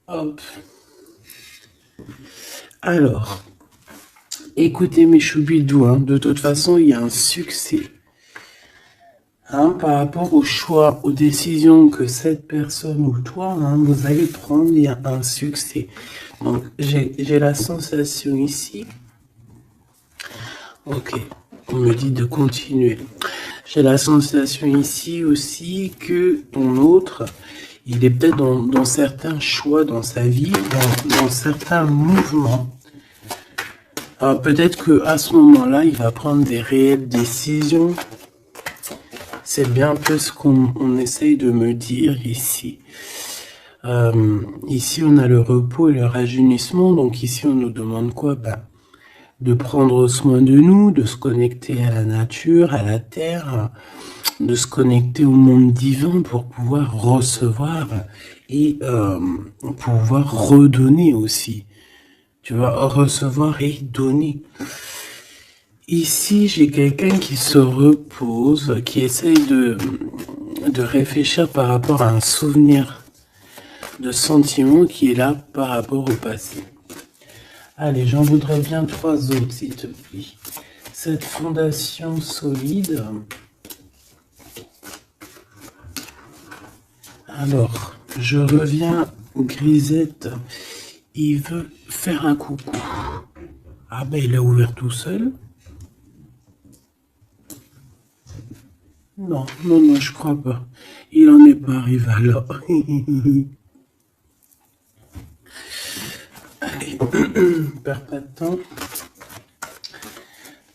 Hop. Alors, écoutez mes choubidous, hein. De toute façon, il y a un succès. Hein, par rapport au choix, aux décisions que cette personne ou toi, hein, vous allez prendre, il y a un succès. Donc, j'ai la sensation ici. Ok, on me dit de continuer. J'ai la sensation ici aussi que ton autre, il est peut-être dans certains choix dans sa vie, dans certains mouvements. Alors peut-être qu'à ce moment-là, il va prendre des réelles décisions. C'est bien un peu ce qu'on essaye de me dire ici. Ici, on a le repos et le rajeunissement. Donc ici, on nous demande quoi? De prendre soin de nous, de se connecter à la nature, à la terre, de se connecter au monde divin pour pouvoir recevoir et pouvoir redonner aussi. Tu vas recevoir et donner. Ici, j'ai quelqu'un qui se repose, qui essaye de réfléchir par rapport à un souvenir de sentiment qui est là par rapport au passé. Allez, j'en voudrais bien 3 autres, s'il te plaît. Cette fondation solide. Alors, je reviens, Grisette. Il veut faire un coucou. Ah ben, il a ouvert tout seul. Non, non, non, je crois pas. Il en est pas arrivé alors. Allez, perds pas de temps.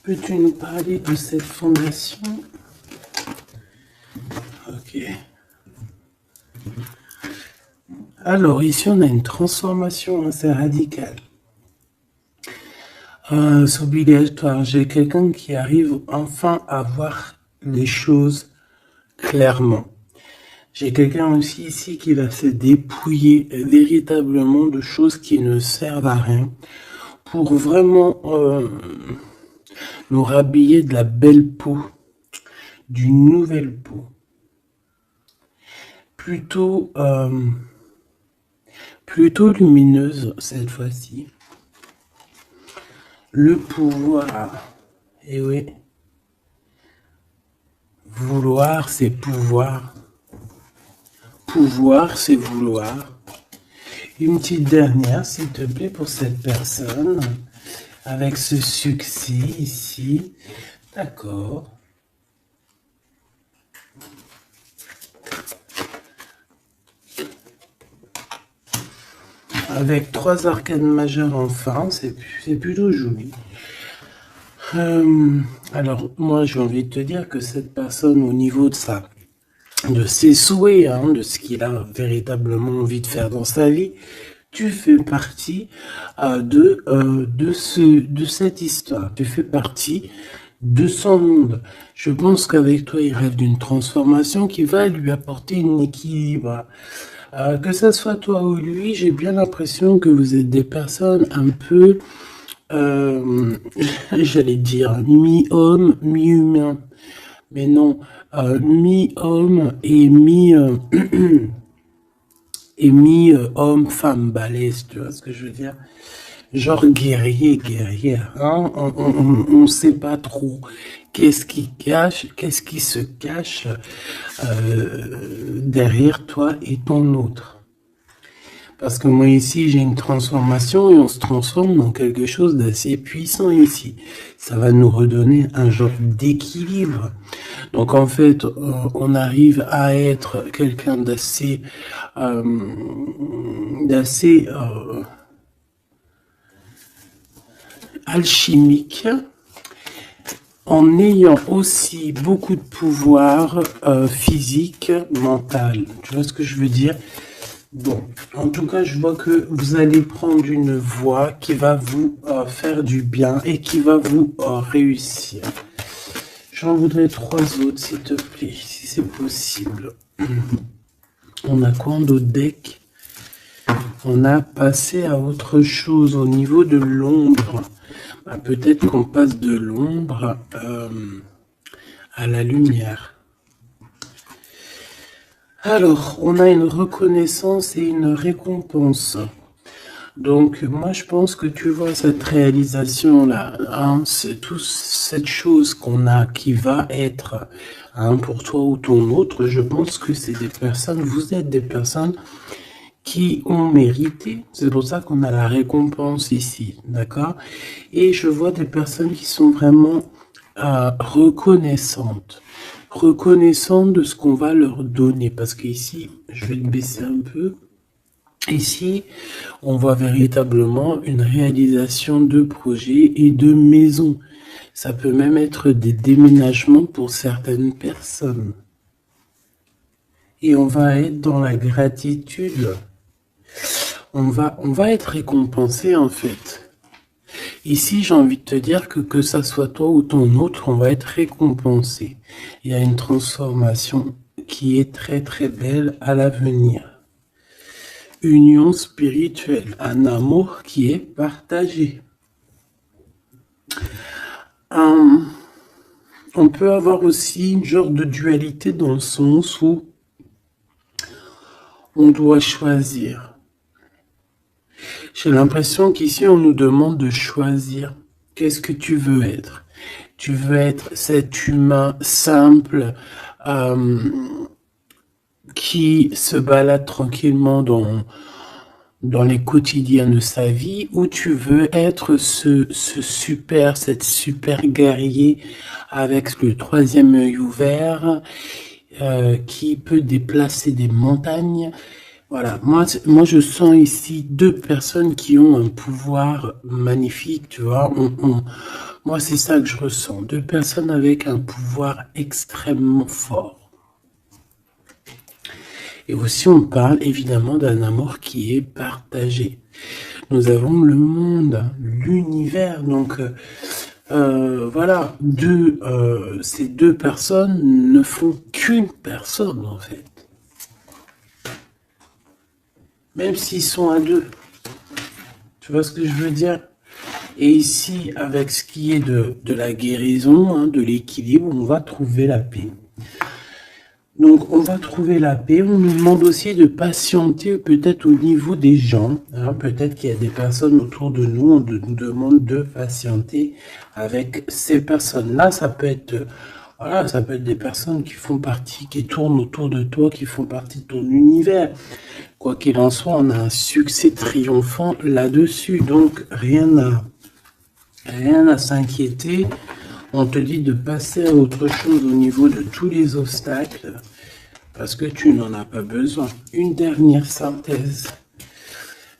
Peux-tu nous parler de cette fondation? Ok. Alors, ici, on a une transformation assez radicale. C'est obligatoire. J'ai quelqu'un qui arrive enfin à voir les choses clairement. J'ai quelqu'un aussi ici qui va se dépouiller véritablement de choses qui ne servent à rien pour vraiment nous rhabiller de la belle peau, d'une nouvelle peau. Plutôt, plutôt lumineuse cette fois-ci. Le pouvoir, et oui, vouloir c'est pouvoir. Pouvoir c'est vouloir. Une petite dernière, s'il te plaît, pour cette personne, avec ce succès ici. D'accord. Avec 3 arcanes majeures enfin, c'est plutôt joli. Alors, moi, j'ai envie de te dire que cette personne, au niveau de ses souhaits, hein, de ce qu'il a véritablement envie de faire dans sa vie, tu fais partie de cette histoire. Tu fais partie de son monde. Je pense qu'avec toi, il rêve d'une transformation qui va lui apporter un équilibre. Que ce soit toi ou lui, j'ai bien l'impression que vous êtes des personnes un peu, j'allais dire, mi-homme, mi-humain. Mais non, mi-homme et et mi-homme-femme balèze, tu vois ce que je veux dire? Genre guerrier, guerrière, hein? On sait pas trop qu'est-ce qui se cache derrière toi et ton autre. Parce que moi ici, j'ai une transformation et on se transforme dans quelque chose d'assez puissant ici. Ça va nous redonner un genre d'équilibre. Donc en fait, on arrive à être quelqu'un d'assez alchimique, en ayant aussi beaucoup de pouvoir physique, mental. Tu vois ce que je veux dire? Bon, en tout cas, je vois que vous allez prendre une voie qui va vous faire du bien et qui va vous réussir. J'en voudrais 3 autres, s'il te plaît, si c'est possible. On a quoi d'autre deck? On a passé à autre chose au niveau de l'ombre. Peut-être qu'on passe de l'ombre à la lumière. Alors, on a une reconnaissance et une récompense. Donc, moi, je pense que tu vois cette réalisation-là, hein, c'est toute cette chose qu'on a qui va être, hein, pour toi ou ton autre. Je pense que c'est des personnes, vous êtes des personnes qui ont mérité. C'est pour ça qu'on a la récompense ici, d'accord? Et je vois des personnes qui sont vraiment reconnaissantes. Reconnaissantes de ce qu'on va leur donner. Parce qu'ici, je vais le baisser un peu. Ici, on voit véritablement une réalisation de projets et de maisons. Ça peut même être des déménagements pour certaines personnes. Et on va être dans la gratitude. On va être récompensé en fait. Ici, j'ai envie de te dire que ça soit toi ou ton autre, on va être récompensé. Il y a une transformation qui est très très belle à l'avenir. Union spirituelle, un amour qui est partagé. On peut avoir aussi une genre de dualité dans le sens où on doit choisir. J'ai l'impression qu'ici, on nous demande de choisir. Qu'est-ce que tu veux être? Tu veux être cet humain simple qui se balade tranquillement dans les quotidiens de sa vie, ou tu veux être cette super guerrier avec le troisième œil ouvert, qui peut déplacer des montagnes. Voilà, moi je sens ici deux personnes qui ont un pouvoir magnifique, tu vois. Moi c'est ça que je ressens, deux personnes avec un pouvoir extrêmement fort. Et aussi on parle évidemment d'un amour qui est partagé. Nous avons le monde, l'univers, donc voilà, ces deux personnes ne font qu'une personne en fait. Même s'ils sont à deux. Tu vois ce que je veux dire? Et ici, avec ce qui est de la guérison, hein, de l'équilibre, on va trouver la paix. Donc, on va trouver la paix. On nous demande aussi de patienter peut-être au niveau des gens. Hein. Peut-être qu'il y a des personnes autour de nous, on nous demande de patienter avec ces personnes-là. Ça peut être, voilà, ça peut être des personnes qui font partie, qui tournent autour de toi, qui font partie de ton univers. Quoi qu'il en soit, on a un succès triomphant là-dessus. Donc, rien à s'inquiéter. On te dit de passer à autre chose au niveau de tous les obstacles parce que tu n'en as pas besoin. Une dernière synthèse.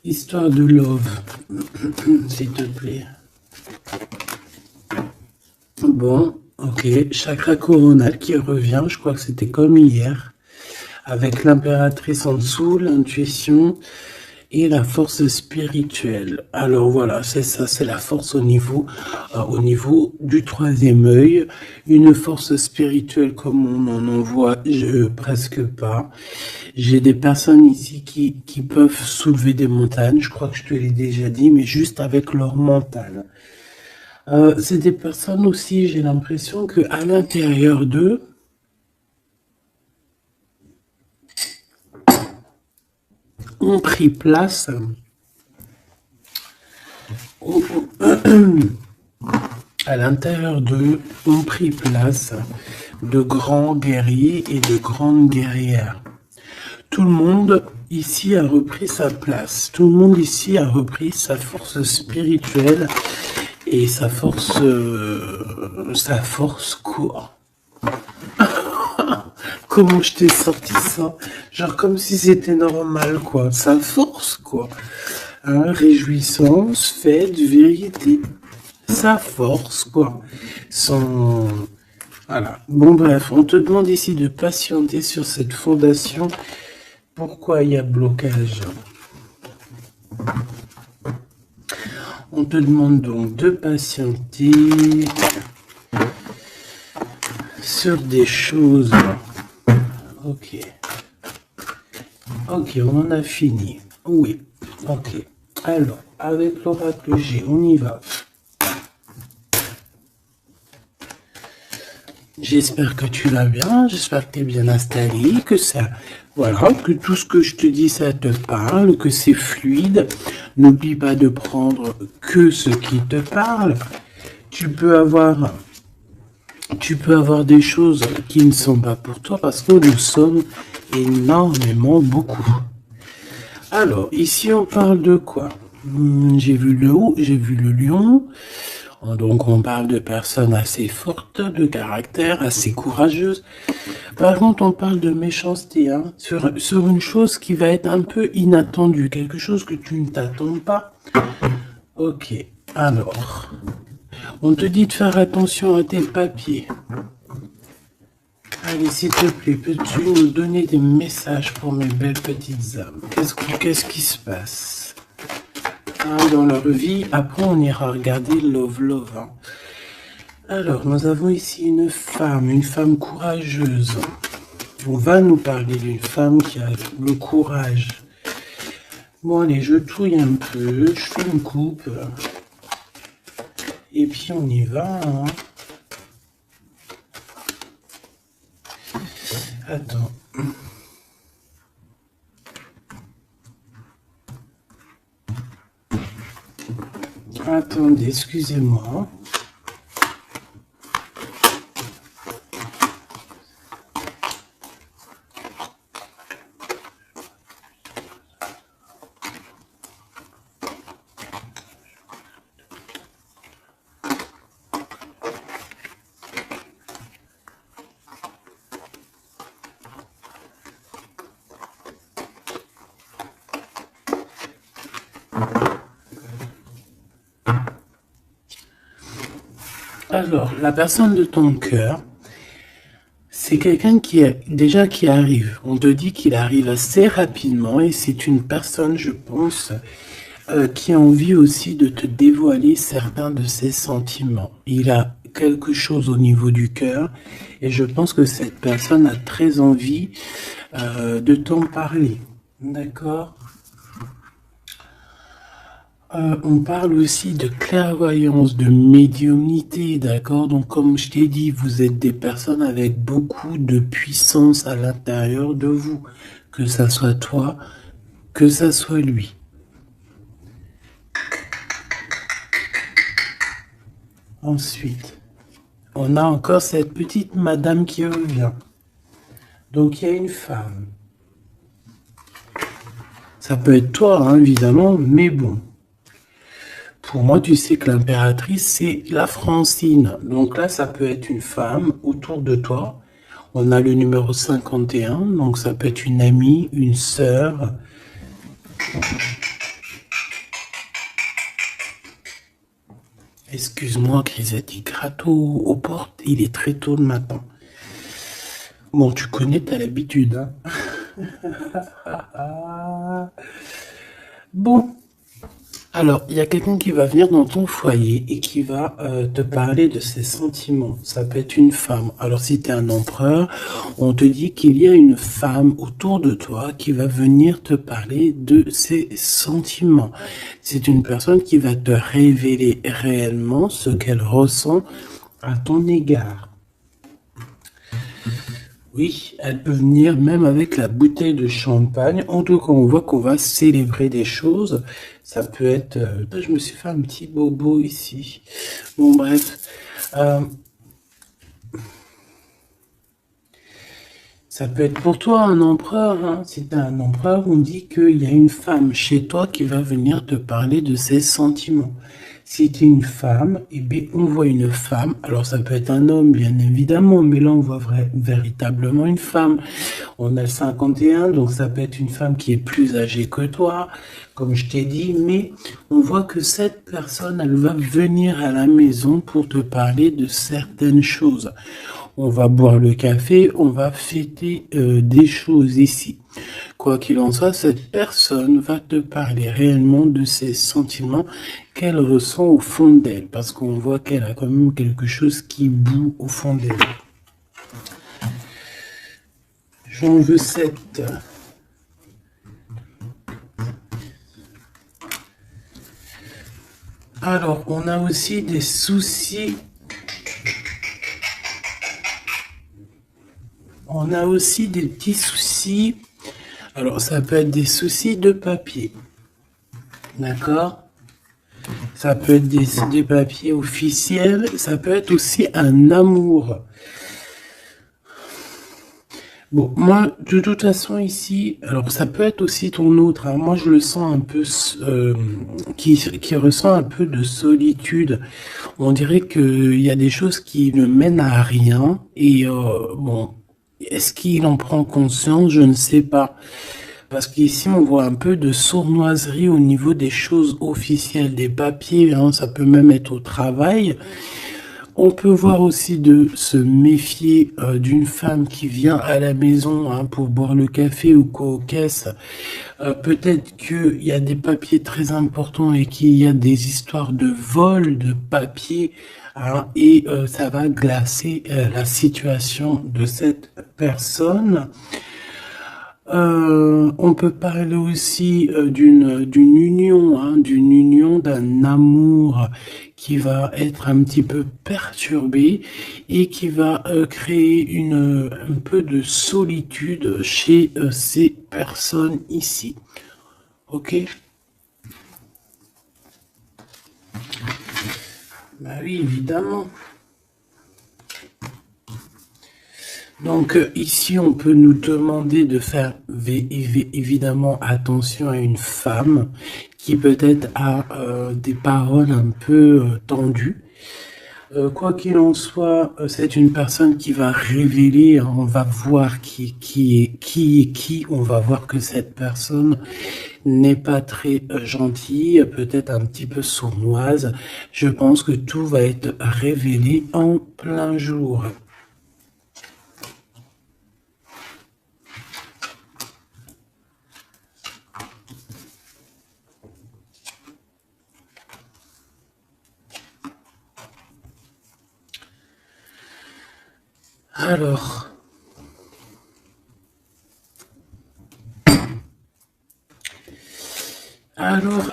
Histoire de love, s'il te plaît. Bon, ok. Chakra coronal qui revient. Je crois que c'était comme hier. Avec l'impératrice en dessous, l'intuition et la force spirituelle. Alors voilà, c'est ça, c'est la force au niveau du troisième œil. Une force spirituelle comme on en voit presque pas. J'ai des personnes ici qui peuvent soulever des montagnes, je crois que je te l'ai déjà dit, mais juste avec leur mental. C'est des personnes aussi, j'ai l'impression qu'à l'intérieur d'eux, ont pris place à l'intérieur d'eux ont pris place de grands guerriers et de grandes guerrières. Tout le monde ici a repris sa place. Tout le monde ici a repris sa force spirituelle et sa force quoi? Comment je t'ai sorti ça? Genre comme si c'était normal, quoi. Sa force, quoi. Hein, réjouissance, fête, vérité. Sa force, quoi. Son... Voilà. Bon, bref, on te demande ici de patienter sur cette fondation. Pourquoi il y a blocage? On te demande donc de patienter sur des choses. Ok. Ok, on en a fini. Oui. Ok. Alors, avec l'oracle G, on y va. J'espère que tu vas bien, j'espère que tu es bien installé, que ça, voilà, que tout ce que je te dis, ça te parle, que c'est fluide. N'oublie pas de prendre que ce qui te parle. Tu peux avoir des choses qui ne sont pas pour toi parce que nous sommes énormément beaucoup. Alors, ici, on parle de quoi? J'ai vu le haut, j'ai vu le lion. Donc, on parle de personnes assez fortes, de caractère, assez courageuses. Par contre, on parle de méchanceté, hein, sur une chose qui va être un peu inattendue, quelque chose que tu ne t'attends pas. Ok, alors, on te dit de faire attention à tes papiers. Allez, s'il te plaît, peux-tu nous donner des messages pour mes belles petites âmes? Qu'est-ce qui se passe dans leur vie? Après, on ira regarder Love. Hein. Alors, nous avons ici une femme courageuse. On va nous parler d'une femme qui a le courage. Bon, allez, je touille un peu, je fais une coupe. Et puis, on y va. Hein. Attends. Attendez, excusez-moi. Alors, la personne de ton cœur, c'est quelqu'un qui arrive. On te dit qu'il arrive assez rapidement et c'est une personne, je pense, qui a envie aussi de te dévoiler certains de ses sentiments. Il a quelque chose au niveau du cœur et je pense que cette personne a très envie de t'en parler. D'accord ? On parle aussi de clairvoyance, de médiumnité, d'accord? Donc, comme je t'ai dit, vous êtes des personnes avec beaucoup de puissance à l'intérieur de vous, que ça soit toi, que ça soit lui. Ensuite, on a encore cette petite madame qui revient. Donc, il y a une femme. Ça peut être toi, hein, évidemment, mais bon. Pour moi, tu sais que l'impératrice, c'est la Francine. Donc là, ça peut être une femme autour de toi. On a le numéro 51, donc ça peut être une amie, une sœur. Excuse-moi, Grisette, il gratte aux portes. Il est très tôt le matin. Bon, tu connais, t'as l'habitude. Hein. Bon. Alors, il y a quelqu'un qui va venir dans ton foyer et qui va te parler de ses sentiments. Ça peut être une femme. Alors, si tu es un empereur, on te dit qu'il y a une femme autour de toi qui va venir te parler de ses sentiments. C'est une personne qui va te révéler réellement ce qu'elle ressent à ton égard. Oui, elle peut venir même avec la bouteille de champagne. En tout cas, on voit qu'on va célébrer des choses. Ça peut être... je me suis fait un petit bobo ici. Bon, bref. Ça peut être pour toi un empereur. Hein. Si tu es un empereur, on dit qu'il y a une femme chez toi qui va venir te parler de ses sentiments. Si tu es une femme, eh bien, on voit une femme. Alors, ça peut être un homme, bien évidemment, mais là, on voit véritablement une femme. On a le 51, donc ça peut être une femme qui est plus âgée que toi, comme je t'ai dit, mais on voit que cette personne, elle va venir à la maison pour te parler de certaines choses. On va boire le café, on va fêter des choses ici. Quoi qu'il en soit, cette personne va te parler réellement de ses sentiments qu'elle ressent au fond d'elle, parce qu'on voit qu'elle a quand même quelque chose qui bout au fond d'elle. J'en veux 7. Alors, on a aussi des soucis. on a aussi des petits soucis. Alors, ça peut être des soucis de papier. D'accord? Ça peut être des papiers officiels. Ça peut être aussi un amour. Bon, moi, de toute façon, ici, alors ça peut être aussi ton autre. Hein. Moi, je le sens un peu, qui ressent un peu de solitude. On dirait qu'il y a des choses qui ne mènent à rien. Et bon, est-ce qu'il en prend conscience? Je ne sais pas. Parce qu'ici, on voit un peu de sournoiserie au niveau des choses officielles, des papiers. Hein. Ça peut même être au travail. On peut voir aussi de se méfier d'une femme qui vient à la maison hein, pour boire le café ou quoi aux caisses. Peut-être qu'il y a des papiers très importants et qu'il y a des histoires de vol de papiers hein, et ça va glacer la situation de cette personne. On peut parler aussi d'une union, hein, d'un amour qui va être un petit peu perturbé et qui va créer un peu de solitude chez ces personnes ici. Ok? Bah oui, évidemment. Donc ici, on peut nous demander de faire évidemment attention à une femme qui peut-être a des paroles un peu tendues. Quoi qu'il en soit, c'est une personne qui va révéler, hein, on va voir qui est qui, on va voir que cette personne n'est pas très gentille, peut-être un petit peu sournoise. Je pense que tout va être révélé en plein jour.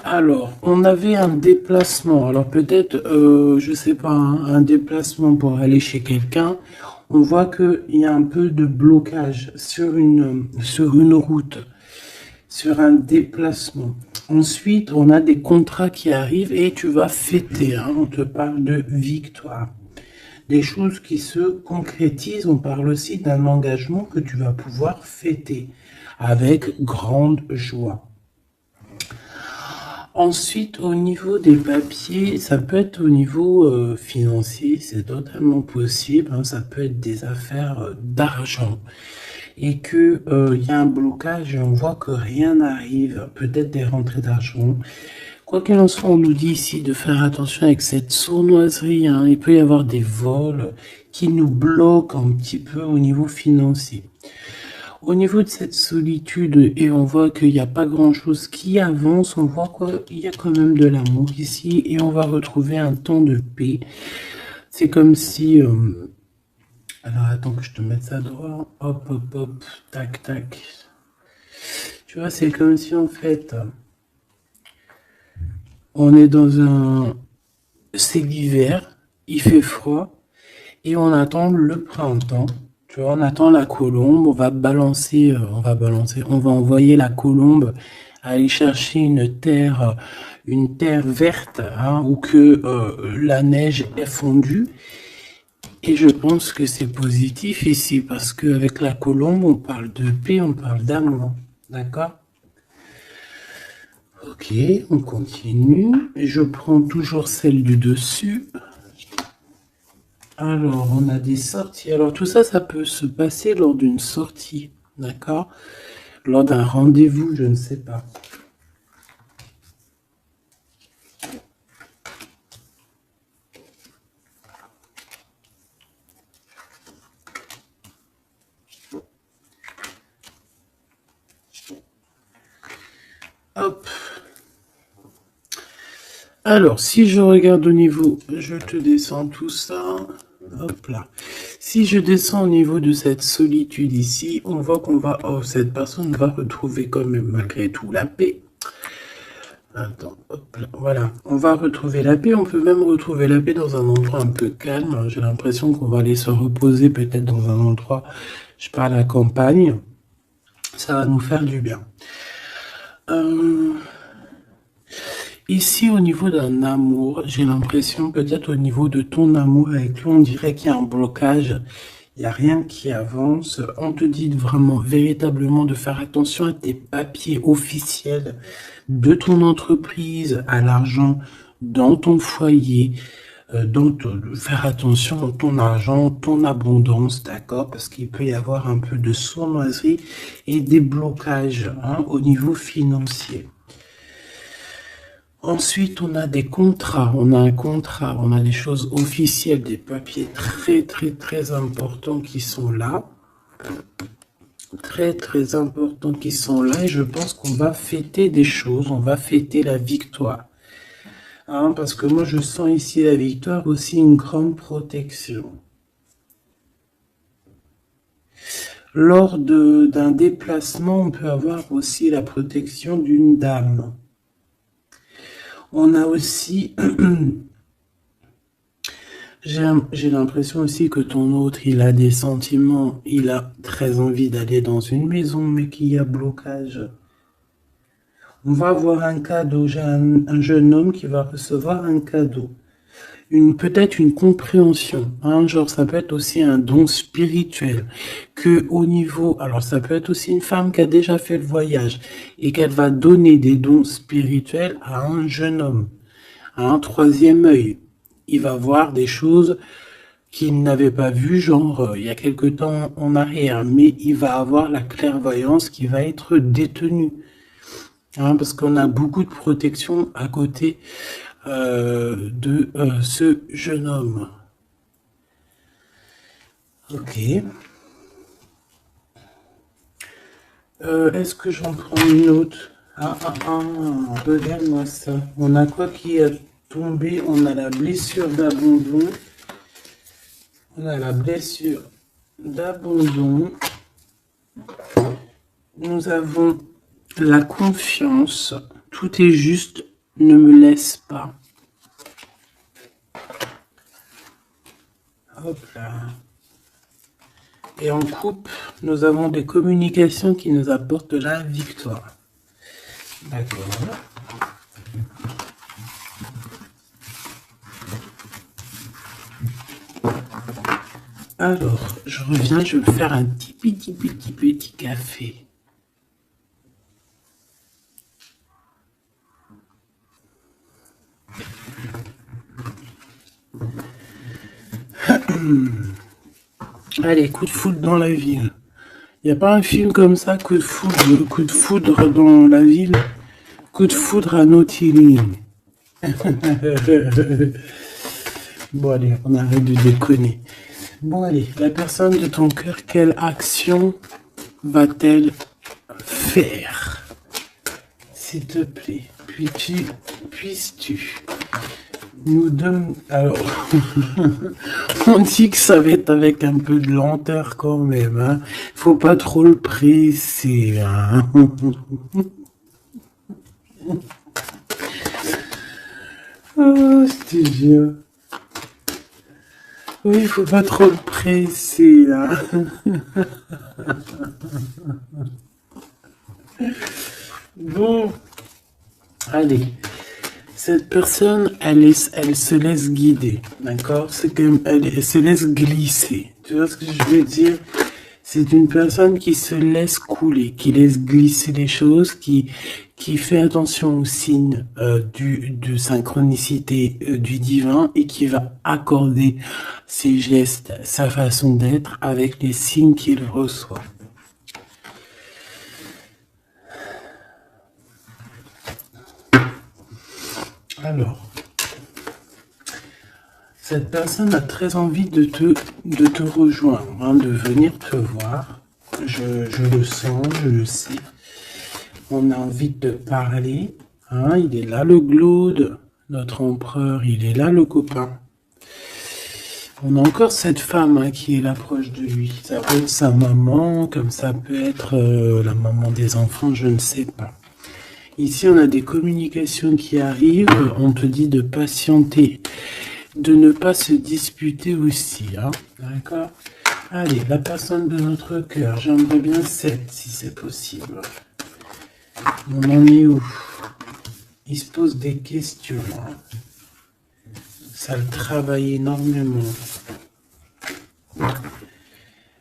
Alors, on avait un déplacement. Alors peut-être, je sais pas, hein, un déplacement pour aller chez quelqu'un. On voit qu'il y a un peu de blocage sur une route, sur un déplacement. Ensuite, on a des contrats qui arrivent et tu vas fêter. Hein, on te parle de victoire. Des choses qui se concrétisent. On parle aussi d'un engagement que tu vas pouvoir fêter avec grande joie. Ensuite, au niveau des papiers, ça peut être au niveau financier, c'est totalement possible. Hein, ça peut être des affaires d'argent et que il y a un blocage et on voit que rien n'arrive. Peut-être des rentrées d'argent. Quoi qu'il en soit, on nous dit ici de faire attention avec cette sournoiserie. Hein. Il peut y avoir des vols qui nous bloquent un petit peu au niveau financier. Au niveau de cette solitude, et on voit qu'il n'y a pas grand-chose qui avance, on voit qu'il y a quand même de l'amour ici, et on va retrouver un temps de paix. C'est comme si... alors, attends que je te mette ça droit. Hop, hop, hop, tac, tac. Tu vois, c'est comme si, en fait, on est dans un... C'est l'hiver, il fait froid, et on attend le printemps. Tu vois, on attend la colombe, on va envoyer la colombe aller chercher une terre verte, hein, où que la neige est fondue. Et je pense que c'est positif ici, parce qu'avec la colombe, on parle de paix, on parle d'amour. D'accord? Ok, on continue. Je prends toujours celle du dessus. Alors, on a des sorties. Alors, tout ça, ça peut se passer lors d'une sortie, d'accord? Lors d'un rendez-vous, je ne sais pas. Hop. Alors, si je regarde au niveau, je te descends tout ça. Hop là. Si je descends au niveau de cette solitude ici, on voit qu'on va... Oh, cette personne va retrouver quand même malgré tout la paix. Attends, hop là, voilà. On va retrouver la paix. On peut même retrouver la paix dans un endroit un peu calme. J'ai l'impression qu'on va aller se reposer peut-être dans un endroit, je sais pas, à la campagne. Ça va nous faire du bien. Ici, au niveau d'un amour, j'ai l'impression, peut-être au niveau de ton amour avec lui, on dirait qu'il y a un blocage. Il n'y a rien qui avance. On te dit vraiment, véritablement, de faire attention à tes papiers officiels de ton entreprise, à l'argent dans ton foyer, faire attention à ton argent, ton abondance, d'accord? Parce qu'il peut y avoir un peu de sournoiserie et des blocages au niveau financier. Ensuite, on a des contrats, on a un contrat, on a des choses officielles, des papiers très très très importants qui sont là. Très très importants qui sont là et je pense qu'on va fêter des choses, on va fêter la victoire. Parce que moi je sens ici la victoire aussi une grande protection. Lors d'un déplacement, on peut avoir aussi la protection d'une dame. On a aussi, j'ai l'impression aussi que ton autre, il a des sentiments, il a très envie d'aller dans une maison, mais qu'il y a blocage. On va avoir un cadeau, j'ai un jeune homme qui va recevoir un cadeau. Peut-être une compréhension, genre ça peut être aussi un don spirituel, que au niveau, alors ça peut être aussi une femme qui a déjà fait le voyage et qu'elle va donner des dons spirituels à un jeune homme, à un troisième œil. Il va voir des choses qu'il n'avait pas vues, genre il y a quelque temps en arrière, mais il va avoir la clairvoyance qui va être détenue, parce qu'on a beaucoup de protection à côté de ce jeune homme. Ok. Est-ce que j'en prends une autre? Regarde-moi ça. On a quoi qui est tombé? On a la blessure d'abandon. On a la blessure d'abandon. Nous avons la confiance. Tout est juste. Ne me laisse pas. Hop là. Et en coupe, nous avons des communications qui nous apportent la victoire. D'accord. Alors, je reviens, je vais faire un petit café. Allez, coup de foudre dans la ville. Il n'y a pas un film comme ça, coup de foudre dans la ville, coup de foudre à Nautilus. Bon allez, on arrête de déconner. Bon allez, la personne de ton cœur, quelle action va-t-elle faire? S'il te plaît, puisses-tu nous donner... Alors, on dit que ça va être avec un peu de lenteur quand même, Faut pas trop le presser, Oh, je te jure. Oui, faut pas trop le presser, là. Bon, allez. Cette personne, elle se laisse guider, d'accord? C'est comme elle se laisse glisser. Tu vois ce que je veux dire? C'est une personne qui se laisse couler, qui laisse glisser les choses, qui fait attention aux signes de synchronicité du divin et qui va accorder ses gestes, sa façon d'être avec les signes qu'il reçoit. Alors, cette personne a très envie de te rejoindre, de venir te voir. Je le sens, je le sais. On a envie de te parler. Il est là le Glaude, notre empereur, il est là le copain. On a encore cette femme qui est là proche de lui. Ça peut être sa maman, comme ça peut être la maman des enfants, je ne sais pas. Ici, on a des communications qui arrivent. On te dit de patienter, de ne pas se disputer aussi. Hein. D'accord? Allez, la personne de notre cœur. J'aimerais bien 7, si c'est possible. On en est où? Il se pose des questions. Hein. Ça le travaille énormément.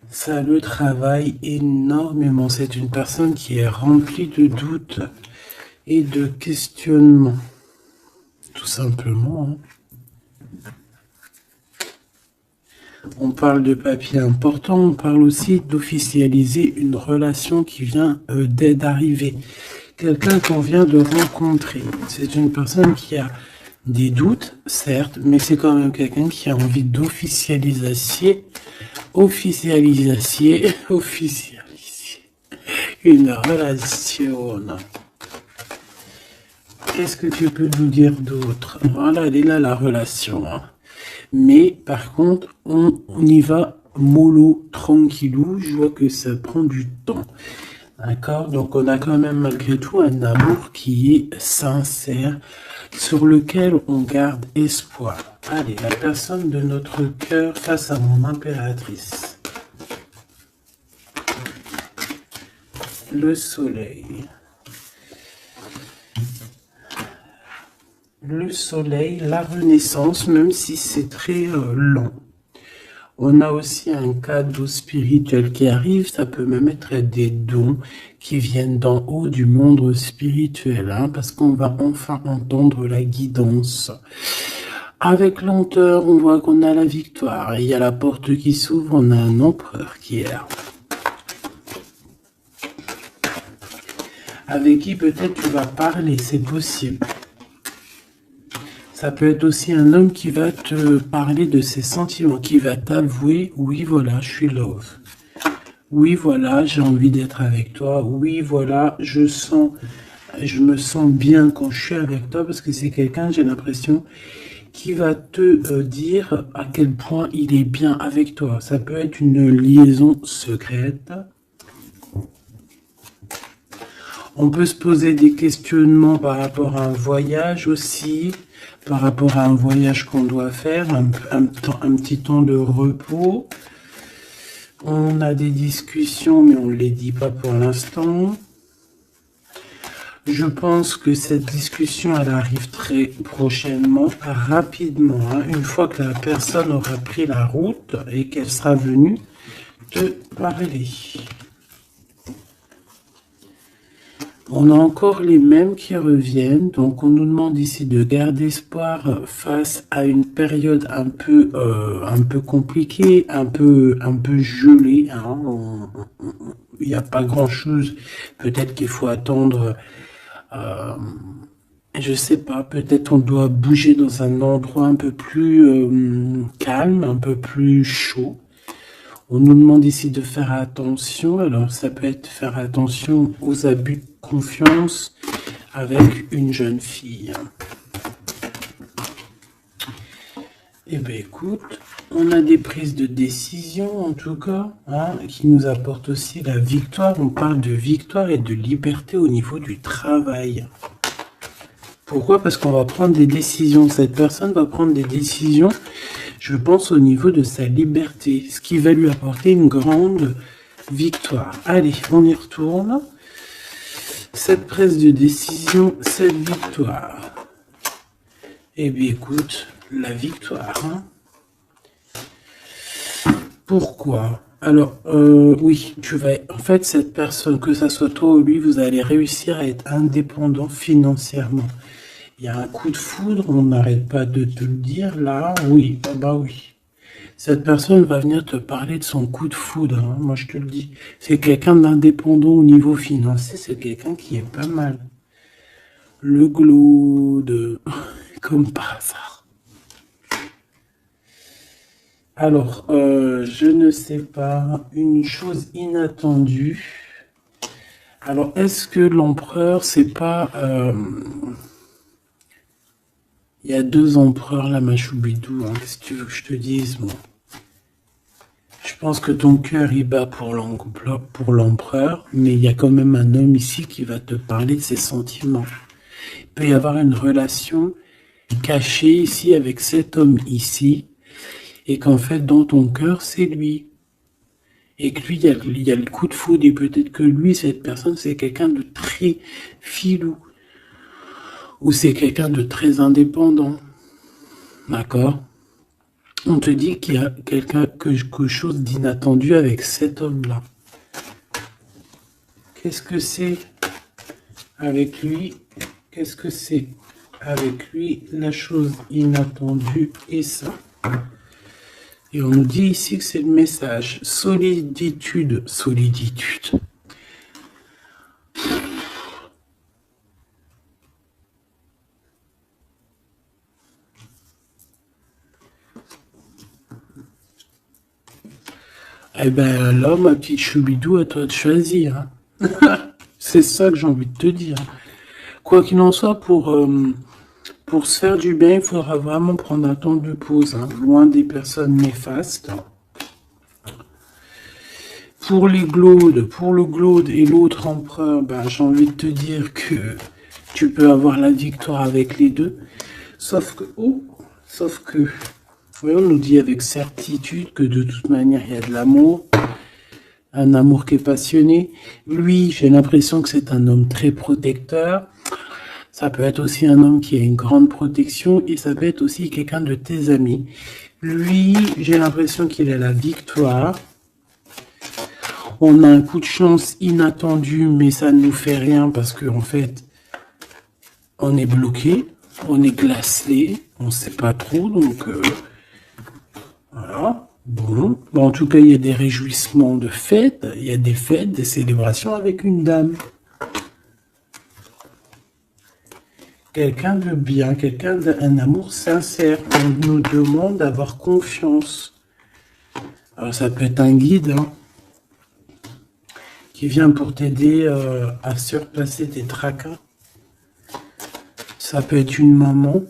Ça le travaille énormément. C'est une personne qui est remplie de doutes et de questionnements. Tout simplement. Hein. On parle de papier important, on parle aussi d'officialiser une relation qui vient d'arriver. Quelqu'un qu'on vient de rencontrer. C'est une personne qui a des doutes, certes, mais c'est quand même quelqu'un qui a envie d'officialiser une relation. Qu'est-ce que tu peux nous dire d'autre? Voilà, elle est là la relation. Hein. Mais par contre, on y va mollo, tranquillou. Je vois que ça prend du temps. D'accord? Donc on a quand même malgré tout un amour qui est sincère, sur lequel on garde espoir. Allez, la personne de notre cœur face à mon impératrice. Le soleil. Le soleil, la renaissance, même si c'est très lent. On a aussi un cadeau spirituel qui arrive, ça peut même être des dons qui viennent d'en haut du monde spirituel, hein, parce qu'on va enfin entendre la guidance. Avec lenteur, on voit qu'on a la victoire. Il y a la porte qui s'ouvre, on a un empereur qui est là. Avec qui peut-être tu vas parler, c'est possible. Ça peut être aussi un homme qui va te parler de ses sentiments, qui va t'avouer, oui voilà, je suis love. Oui voilà, j'ai envie d'être avec toi. Oui voilà, je me sens bien quand je suis avec toi parce que c'est quelqu'un, j'ai l'impression, qui va te dire à quel point il est bien avec toi. Ça peut être une liaison secrète. On peut se poser des questionnements par rapport à un voyage aussi, par rapport à un voyage qu'on doit faire, un petit temps de repos. On a des discussions, mais on ne les dit pas pour l'instant. Je pense que cette discussion, elle arrive très prochainement, rapidement, hein, une fois que la personne aura pris la route et qu'elle sera venue te parler. On a encore les mêmes qui reviennent, donc on nous demande ici de garder espoir face à une période un peu compliquée, un peu gelée. Hein. Il n'y a pas grand-chose. Peut-être qu'il faut attendre. Je sais pas. Peut-être on doit bouger dans un endroit un peu plus calme, un peu plus chaud. On nous demande ici de faire attention. Alors, ça peut être faire attention aux abus de confiance avec une jeune fille. Eh bien, écoute, on a des prises de décision, en tout cas, hein, qui nous apportent aussi la victoire. On parle de victoire et de liberté au niveau du travail. Pourquoi? Parce qu'on va prendre des décisions. Cette personne va prendre des décisions, je pense, au niveau de sa liberté, ce qui va lui apporter une grande victoire. Allez, on y retourne. Cette prise de décision, cette victoire. Eh bien, écoute, la victoire. Hein. Pourquoi? Alors, oui, tu vas... En fait, cette personne, que ça soit toi ou lui, vous allez réussir à être indépendant financièrement. Il y a un coup de foudre, on n'arrête pas de te le dire, là, oui, bah oui. Cette personne va venir te parler de son coup de foudre, hein, moi je te le dis. C'est quelqu'un d'indépendant au niveau financier, c'est quelqu'un qui est pas mal. Le glaude, comme par hasard. Alors, je ne sais pas, une chose inattendue. Alors, est-ce que l'empereur, c'est pas... Il y a deux empereurs là, Machoubidou. Hein. Qu'est-ce que tu veux que je te dise, moi? Je pense que ton cœur il bat pour l'empereur, mais il y a quand même un homme ici qui va te parler de ses sentiments. Il peut y avoir une relation cachée ici avec cet homme ici, et qu'en fait dans ton cœur c'est lui. Et que lui, il y a le coup de foudre, et peut-être que lui, cette personne, c'est quelqu'un de très filou, ou c'est quelqu'un de très indépendant. D'accord? On te dit qu'il y a quelque chose d'inattendu avec cet homme-là. Qu'est-ce que c'est avec lui? Qu'est-ce que c'est avec lui, la chose inattendue et ça? Et on nous dit ici que c'est le message. Soliditude. Soliditude. Eh ben là, ma petite choubidou, à toi de choisir. Hein. C'est ça que j'ai envie de te dire. Quoi qu'il en soit, pour se faire du bien, il faudra vraiment prendre un temps de pause, hein, loin des personnes néfastes. Pour le glaude et l'autre empereur, ben, j'ai envie de te dire que tu peux avoir la victoire avec les deux. Sauf que, oui, on nous dit avec certitude que de toute manière, il y a de l'amour. Un amour qui est passionné. Lui, j'ai l'impression que c'est un homme très protecteur. Ça peut être aussi un homme qui a une grande protection et ça peut être aussi quelqu'un de tes amis. Lui, j'ai l'impression qu'il a la victoire. On a un coup de chance inattendu, mais ça ne nous fait rien parce qu'en fait, on est bloqué, on est glacé, on ne sait pas trop, donc voilà. Bon, en tout cas, il y a des réjouissements de fêtes, il y a des fêtes, des célébrations avec une dame. Quelqu'un de bien, quelqu'un d'un amour sincère. On nous demande d'avoir confiance. Alors ça peut être un guide hein, qui vient pour t'aider à surpasser tes tracas. Ça peut être une maman.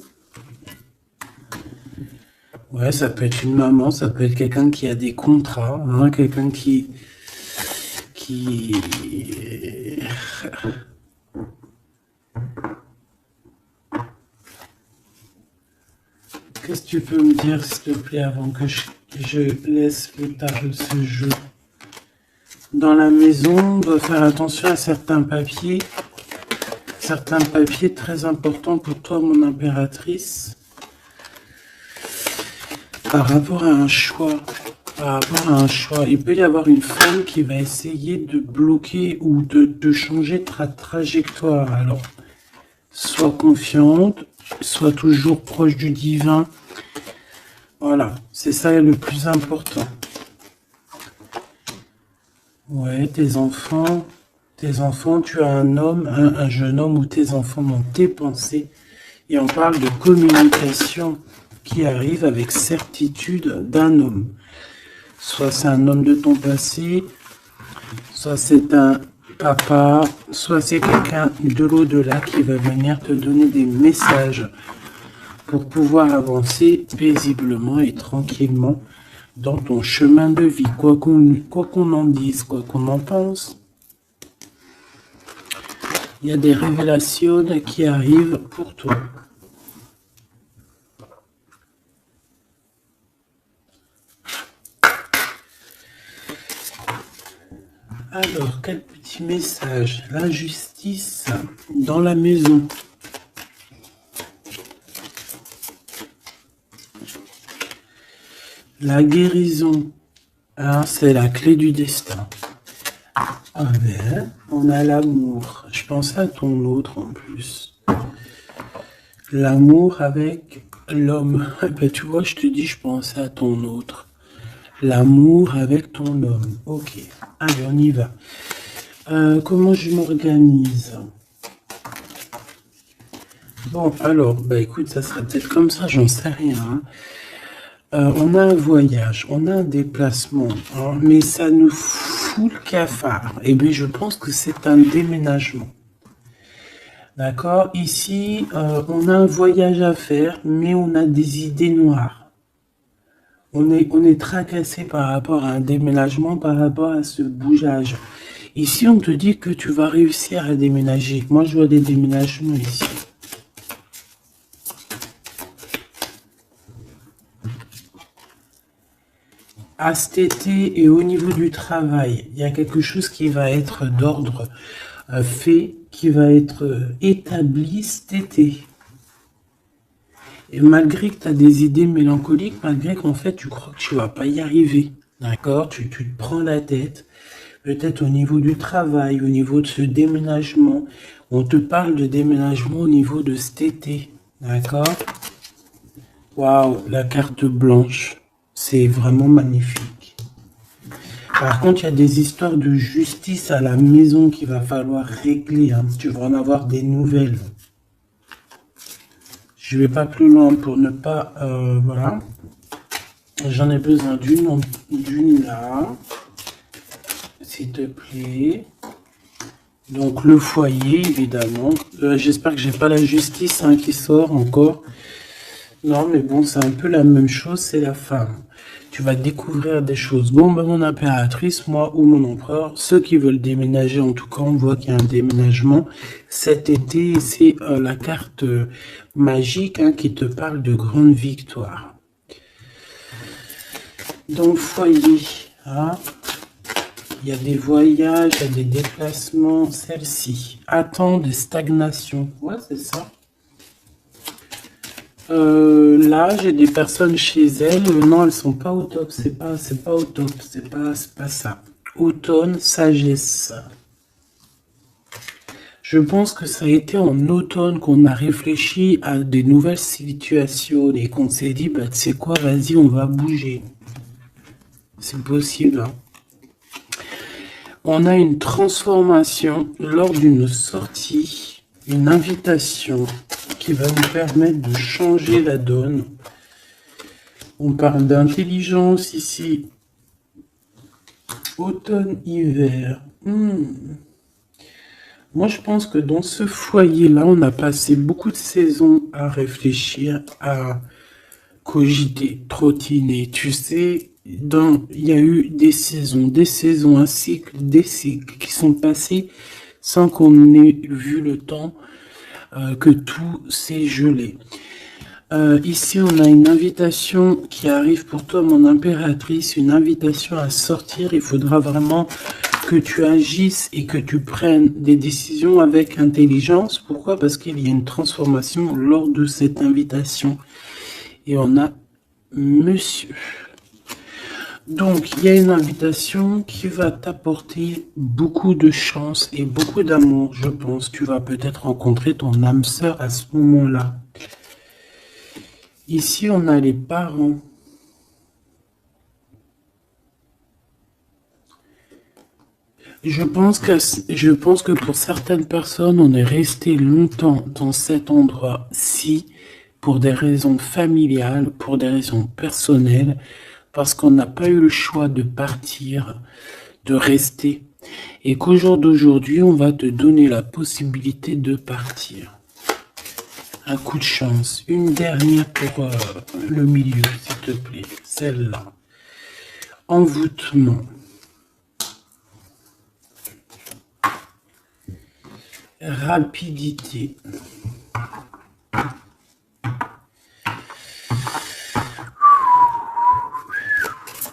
Ouais, ça peut être une maman, ça peut être quelqu'un qui a des contrats, hein, quelqu'un qui... Qu'est-ce que tu peux me dire, s'il te plaît, avant que je laisse le tas de ce jeu? Dans la maison, on doit faire attention à certains papiers très importants pour toi, mon impératrice. Par rapport à un choix, il peut y avoir une femme qui va essayer de bloquer ou de changer ta trajectoire. Alors, sois confiante, sois toujours proche du divin. Voilà, c'est ça le plus important. Ouais, tes enfants, tu as un homme, un jeune homme ou tes enfants dans tes pensées. Et on parle de communication qui arrive avec certitude d'un homme. Soit c'est un homme de ton passé, soit c'est un papa, soit c'est quelqu'un de l'au-delà qui va venir te donner des messages pour pouvoir avancer paisiblement et tranquillement dans ton chemin de vie, quoi qu'on en dise, quoi qu'on en pense. Il y a des révélations qui arrivent pour toi. Alors, quel petit message? La justice dans la maison. La guérison. Ah, c'est la clé du destin. Ah ben, on a l'amour. Je pensais à ton autre en plus. L'amour avec l'homme. Ben, tu vois, je te dis, je pensais à ton autre. L'amour avec ton homme. Ok. Allez, on y va. Comment je m'organise? Bon, alors, bah écoute, ça sera peut-être comme ça, j'en sais rien. Hein. On a un voyage, on a un déplacement, hein, mais ça nous fout le cafard. Et bien, je pense que c'est un déménagement. D'accord? Ici, on a un voyage à faire, mais on a des idées noires. on est tracassé par rapport à un déménagement, par rapport à ce bougeage. Ici, on te dit que tu vas réussir à déménager. Moi, je vois des déménagements ici. À cet été et au niveau du travail, il y a quelque chose qui va être d'ordre fait, qui va être établi cet été. Et malgré que tu as des idées mélancoliques, malgré qu'en fait tu crois que tu vas pas y arriver, d'accord, tu te prends la tête, peut-être au niveau du travail, au niveau de ce déménagement, on te parle de déménagement au niveau de cet été, d'accord. Waouh, la carte blanche, c'est vraiment magnifique. Par contre, il y a des histoires de justice à la maison qu'il va falloir régler, hein. Tu vas en avoir des nouvelles. Je vais pas plus loin pour ne pas... voilà. J'en ai besoin d'une là. S'il te plaît. Donc le foyer, évidemment. J'espère que j'ai pas la justice hein, qui sort encore. Non, mais bon, c'est un peu la même chose, c'est la femme. Tu vas découvrir des choses. Bon, ben, mon impératrice, moi ou mon empereur, ceux qui veulent déménager, en tout cas, on voit qu'il y a un déménagement cet été. C'est la carte magique hein, qui te parle de grande victoire. Dans le foyer, hein, il y a des voyages, il y a des déplacements. Celle-ci attend des stagnations. Ouais, c'est ça. Là, j'ai des personnes chez elles. Non, elles sont pas au top. C'est pas au top. C'est pas ça. Automne, sagesse. Je pense que ça a été en automne qu'on a réfléchi à des nouvelles situations et qu'on s'est dit, bah, tu sais quoi, vas-y, on va bouger. C'est possible, hein. On a une transformation lors d'une sortie, une invitation qui va nous permettre de changer la donne. On parle d'intelligence ici. Automne-hiver. Moi, je pense que dans ce foyer-là, on a passé beaucoup de saisons à réfléchir, à cogiter, trottiner. Tu sais, il y a eu des saisons, un cycle, des cycles qui sont passés sans qu'on ait vu le temps que tout s'est gelé. Ici, on a une invitation qui arrive pour toi, mon impératrice, une invitation à sortir. Il faudra vraiment que tu agisses et que tu prennes des décisions avec intelligence. Pourquoi? Parce qu'il y a une transformation lors de cette invitation. Et on a monsieur. Donc, il y a une invitation qui va t'apporter beaucoup de chance et beaucoup d'amour, je pense. Tu vas peut-être rencontrer ton âme sœur à ce moment-là. Ici, on a les parents. Je pense que pour certaines personnes, on est resté longtemps dans cet endroit-ci pour des raisons familiales, pour des raisons personnelles, parce qu'on n'a pas eu le choix de partir, de rester, et qu'au jour d'aujourd'hui, on va te donner la possibilité de partir. Un coup de chance, une dernière pour le milieu, s'il te plaît, celle-là. Envoûtement. Rapidité.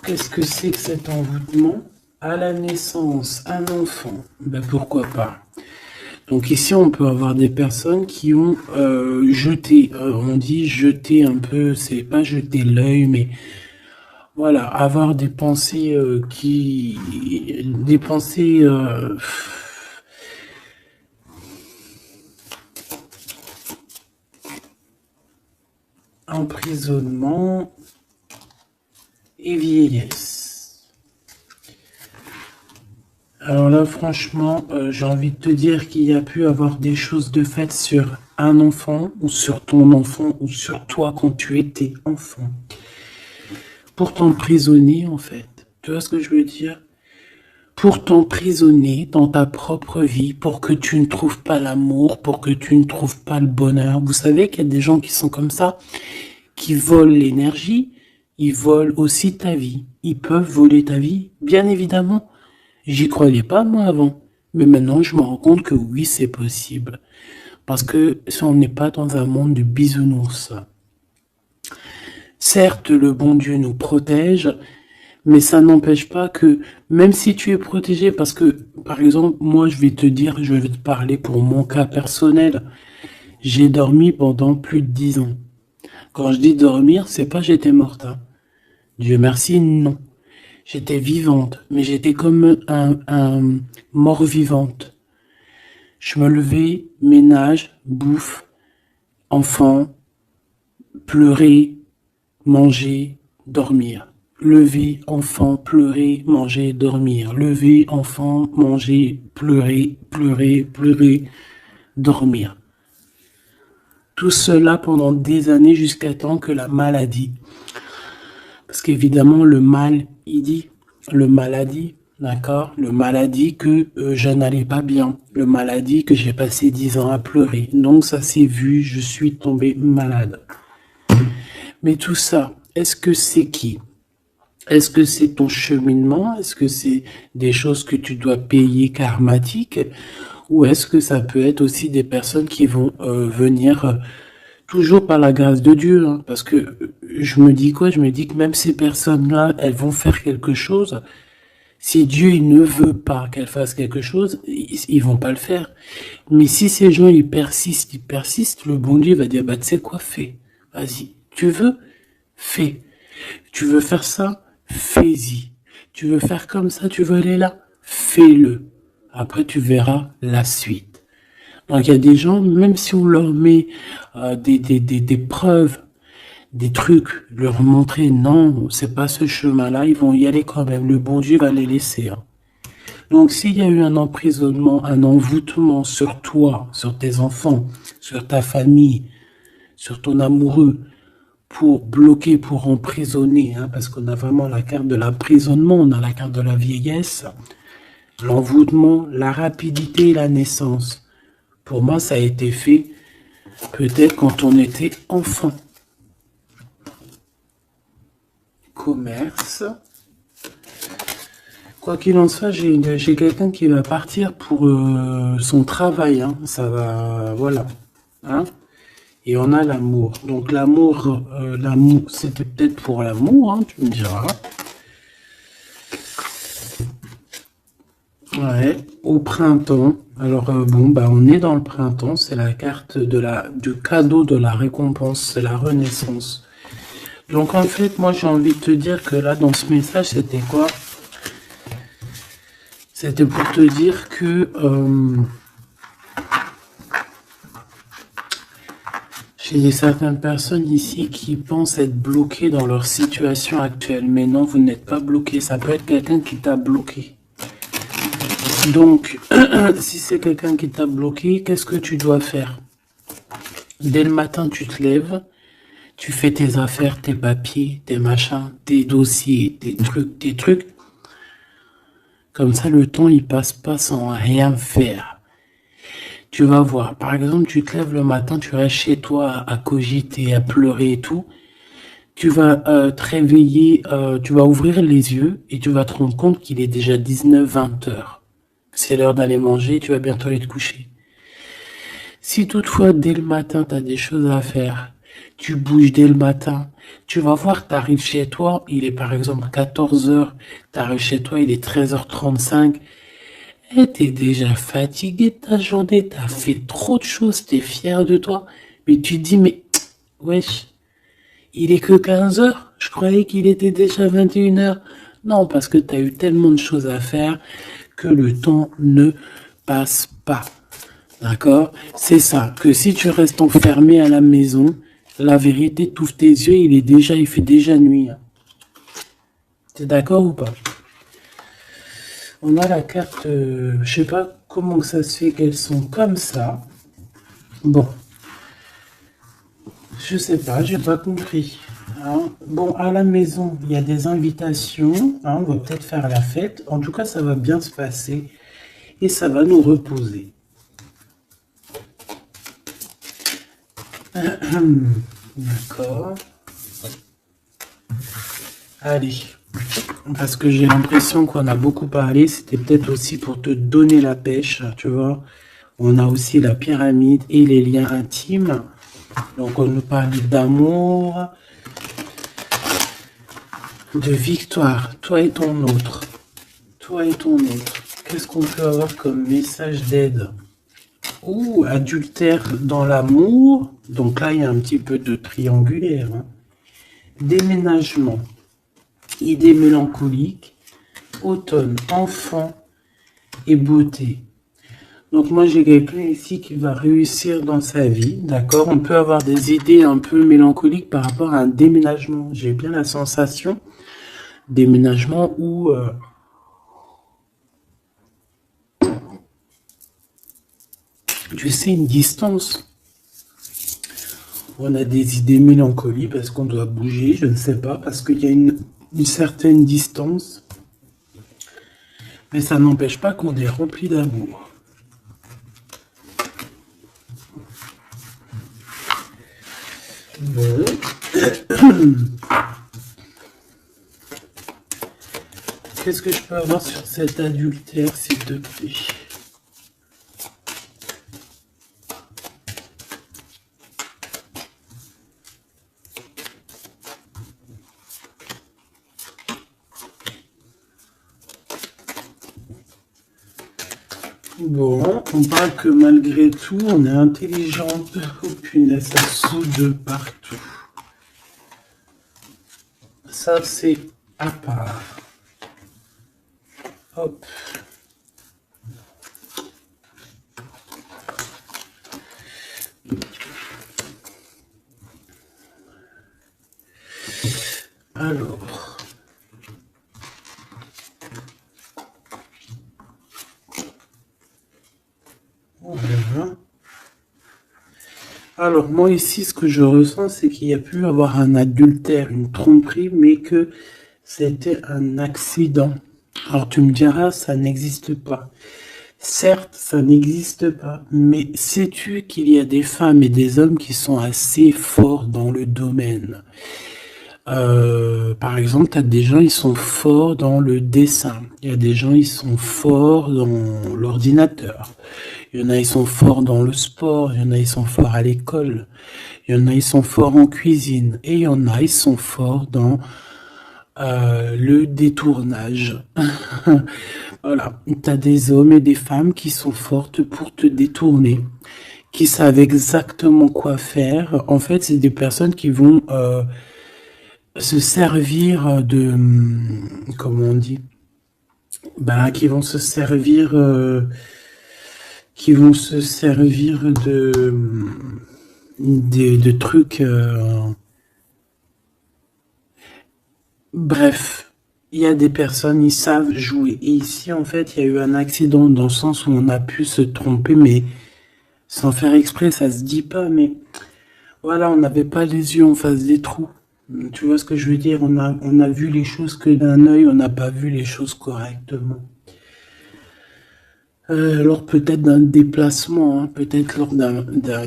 Qu'est-ce que c'est que cet envoûtement? À la naissance, un enfant, ben pourquoi pas. Donc ici, on peut avoir des personnes qui ont jeté, on dit jeter un peu, c'est pas jeter l'œil, mais voilà, avoir des pensées des pensées emprisonnement et vieillesse. Alors là, franchement, j'ai envie de te dire qu'il y a pu avoir des choses de faites sur un enfant, ou sur ton enfant, ou sur toi quand tu étais enfant. Pour t'emprisonner, en fait. Tu vois ce que je veux dire? Pour t'emprisonner dans ta propre vie, pour que tu ne trouves pas l'amour, pour que tu ne trouves pas le bonheur. Vous savez qu'il y a des gens qui sont comme ça, qui volent l'énergie, Ils volent aussi ta vie. Ils peuvent voler ta vie, bien évidemment. J'y croyais pas, moi, avant. Mais maintenant, je me rends compte que oui, c'est possible. Parce que si on n'est pas dans un monde de bisounours. Certes, le bon Dieu nous protège, mais ça n'empêche pas que, même si tu es protégé, parce que, par exemple, moi, je vais te parler pour mon cas personnel. J'ai dormi pendant plus de 10 ans. Quand je dis dormir, c'est pas j'étais morte, hein. Dieu merci, non. J'étais vivante, mais j'étais comme un mort-vivante. Je me levais, ménage, bouffe, enfant, pleurer, manger, dormir. Lever, enfant, pleurer, manger, dormir. Lever, enfant, manger, pleurer, pleurer, pleurer, dormir. Tout cela pendant des années jusqu'à temps que la maladie. Parce qu'évidemment, le mal, il dit, le maladie, d'accord? Le maladie que je n'allais pas bien. Le maladie que j'ai passé 10 ans à pleurer. Donc ça s'est vu, je suis tombé malade. Mais tout ça, est-ce que c'est qui? Est-ce que c'est ton cheminement? Est-ce que c'est des choses que tu dois payer karmatiques? Ou est-ce que ça peut être aussi des personnes qui vont venir toujours par la grâce de Dieu, hein? Parce que je me dis quoi? Je me dis que même ces personnes-là, elles vont faire quelque chose. Si Dieu il ne veut pas qu'elles fassent quelque chose, ils vont pas le faire. Mais si ces gens ils persistent, le bon Dieu va dire bah tu sais quoi, fais. Vas-y. Tu veux? Fais. Tu veux faire ça? Fais-y. Tu veux faire comme ça? Tu veux aller là? Fais-le. Après tu verras la suite. Donc il y a des gens, même si on leur met des preuves, des trucs, leur montrer non, c'est pas ce chemin-là, ils vont y aller quand même. Le bon Dieu va les laisser, hein. Donc s'il y a eu un emprisonnement, un envoûtement sur toi, sur tes enfants, sur ta famille, sur ton amoureux, pour bloquer, pour emprisonner, hein, parce qu'on a vraiment la carte de l'emprisonnement, on a la carte de la vieillesse, l'envoûtement, la rapidité et la naissance. Pour moi, ça a été fait peut-être quand on était enfant. Commerce. Quoi qu'il en soit, j'ai quelqu'un qui va partir pour son travail, hein. Ça va, voilà, hein. Et on a l'amour. Donc l'amour, c'était peut-être pour l'amour, hein, tu me diras. Ouais, au printemps. Alors bon, bah on est dans le printemps. C'est la carte du cadeau de la récompense, c'est la renaissance. Donc en fait, moi j'ai envie de te dire que là, dans ce message, c'était quoi? C'était pour te dire que j'ai certaines personnes ici qui pensent être bloquées dans leur situation actuelle. Mais non, vous n'êtes pas bloqué. Ça peut être quelqu'un qui t'a bloqué. Donc, si c'est quelqu'un qui t'a bloqué, qu'est-ce que tu dois faire? Dès le matin, tu te lèves, tu fais tes affaires, tes papiers, tes machins, tes dossiers, tes trucs. Comme ça, le temps, il passe pas sans rien faire. Tu vas voir. Par exemple, tu te lèves le matin, tu restes chez toi à cogiter, à pleurer et tout. Tu vas te réveiller, tu vas ouvrir les yeux et tu vas te rendre compte qu'il est déjà 19-20 heures. C'est l'heure d'aller manger, tu vas bientôt aller te coucher. Si toutefois, dès le matin, tu as des choses à faire, tu bouges dès le matin, tu vas voir, tu arrives chez toi, il est par exemple 14 heures, tu arrives chez toi, il est 13h35, et tu es déjà fatigué de ta journée, tu as fait trop de choses, tu es fier de toi, mais tu te dis, mais wesh, il est que 15 heures, je croyais qu'il était déjà 21 heures. Non, parce que tu as eu tellement de choses à faire que le temps ne passe pas. D'accord? C'est ça, que si tu restes enfermé à la maison, la vérité, t'ouvres tes yeux, il fait déjà nuit. T'es d'accord ou pas? On a la carte, je sais pas comment ça se fait qu'elles sont comme ça. Bon. Je sais pas, j'ai pas compris. Hein. Bon, à la maison, il y a des invitations. Hein, on va peut-être faire la fête. En tout cas, ça va bien se passer. Et ça va nous reposer. D'accord. Allez, parce que j'ai l'impression qu'on a beaucoup parlé, c'était peut-être aussi pour te donner la pêche, tu vois. On a aussi la pyramide et les liens intimes. Donc on nous parle d'amour, de victoire, toi et ton autre. Toi et ton autre. Qu'est-ce qu'on peut avoir comme message d'aide? Ouh, adultère dans l'amour. Donc là, il y a un petit peu de triangulaire. Hein. Déménagement. Idée mélancolique. Automne. Enfant et beauté. Donc moi, j'ai quelqu'un ici qui va réussir dans sa vie. D'accord? On peut avoir des idées un peu mélancoliques par rapport à un déménagement. J'ai bien la sensation. Déménagement où... tu sais, une distance. On a des idées mélancoliques parce qu'on doit bouger, je ne sais pas, parce qu'il y a une certaine distance. Mais ça n'empêche pas qu'on est rempli d'amour. Bon. Qu'est-ce que je peux avoir sur cet adultère, s'il te plaît? Bon, on parle que malgré tout, on est intelligente. Oh punaise, ça soude partout. Ça, c'est à part. Hop. Alors. Voilà. Alors, moi ici, ce que je ressens, c'est qu'il y a pu avoir un adultère, une tromperie, mais que c'était un accident. Alors, tu me diras, ça n'existe pas. Certes, ça n'existe pas, mais sais-tu qu'il y a des femmes et des hommes qui sont assez forts dans le domaine? Par exemple, tu as des gens, ils sont forts dans le dessin. Il y a des gens, ils sont forts dans l'ordinateur. Il y en a, ils sont forts dans le sport. Il y en a, ils sont forts à l'école. Il y en a, ils sont forts en cuisine. Et il y en a, ils sont forts dans le détournage. Voilà. Tu as des hommes et des femmes qui sont fortes pour te détourner, qui savent exactement quoi faire. En fait, c'est des personnes qui vont se servir de... Comment on dit? Ben, qui vont se servir... de trucs... Bref, il y a des personnes, ils savent jouer. Et ici, en fait, il y a eu un accident dans le sens où on a pu se tromper, mais sans faire exprès, ça se dit pas, mais voilà, on n'avait pas les yeux en face des trous. Tu vois ce que je veux dire? On a vu les choses que d'un œil, on n'a pas vu les choses correctement. Lors peut-être d'un déplacement, hein, peut-être lors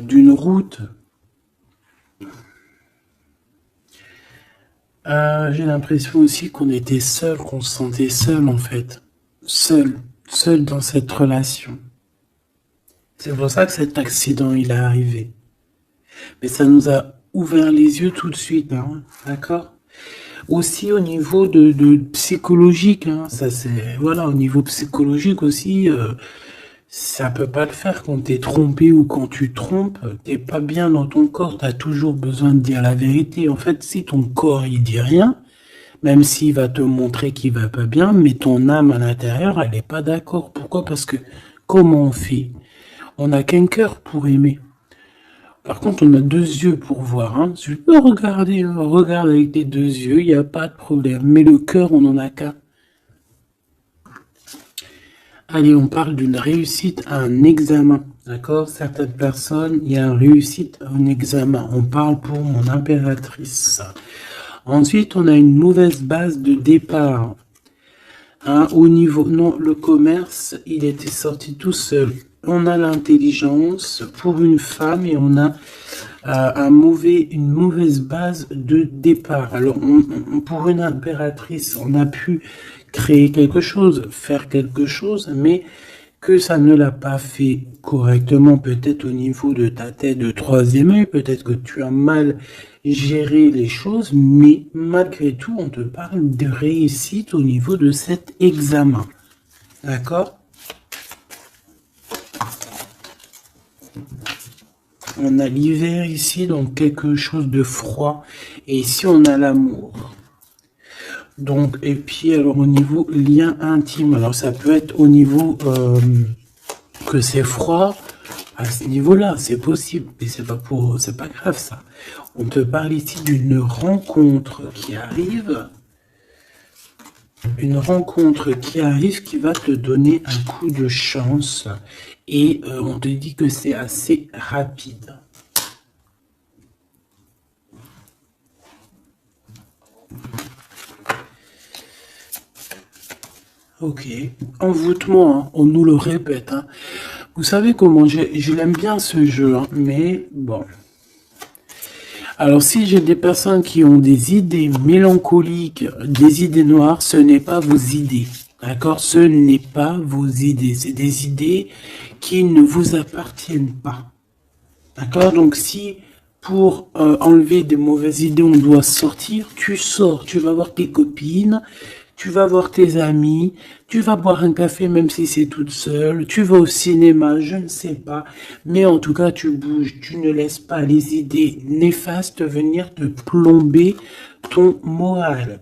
d'une route. J'ai l'impression aussi qu'on était seul, qu'on se sentait seul en fait. Seul dans cette relation. C'est pour ça que cet accident il est arrivé. Mais ça nous a ouvert les yeux tout de suite, hein, d'accord? Aussi au niveau de psychologique, hein, ça c'est voilà, au niveau psychologique aussi, ça peut pas le faire quand t'es trompé ou quand tu trompes, t'es pas bien dans ton corps, t'as toujours besoin de dire la vérité. En fait, si ton corps il dit rien, même s'il va te montrer qu'il va pas bien, mais ton âme à l'intérieur, elle est pas d'accord. Pourquoi? Parce que comment on fait? On n'a qu'un cœur pour aimer. Par contre, on a deux yeux pour voir. Hein. Tu peux regarder, hein, regarde avec tes deux yeux, il n'y a pas de problème. Mais le cœur, on n'en a qu'un. Allez, on parle d'une réussite à un examen. D'accord? Certaines personnes, il y a une réussite à un examen. On parle pour mon impératrice. Ensuite, on a une mauvaise base de départ. Hein, au niveau, non, le commerce, il était sorti tout seul. On a l'intelligence pour une femme et on a une mauvaise base de départ. Alors, pour une impératrice, on a pu créer quelque chose, faire quelque chose, mais que ça ne l'a pas fait correctement, peut-être au niveau de ta tête de troisième œil, peut-être que tu as mal géré les choses, mais malgré tout, on te parle de réussite au niveau de cet examen. D'accord? On a l'hiver ici, donc quelque chose de froid, et ici on a l'amour. Donc, et puis alors au niveau lien intime, alors ça peut être au niveau que c'est froid, à ce niveau-là, c'est possible, mais c'est pas grave ça. On te parle ici d'une rencontre qui arrive, qui va te donner un coup de chance, et on te dit que c'est assez rapide. Ok, envoûtement, hein, on nous le répète. Hein. Vous savez comment je l'aime bien ce jeu, hein, mais bon. Alors si j'ai des personnes qui ont des idées mélancoliques, des idées noires, ce n'est pas vos idées. D'accord? Ce n'est pas vos idées. C'est des idées qui ne vous appartiennent pas. D'accord? Donc si pour enlever des mauvaises idées, on doit sortir, tu sors, tu vas voir tes copines, tu vas voir tes amis, tu vas boire un café même si c'est toute seule, tu vas au cinéma, je ne sais pas, mais en tout cas tu bouges, tu ne laisses pas les idées néfastes venir te plomber ton moral.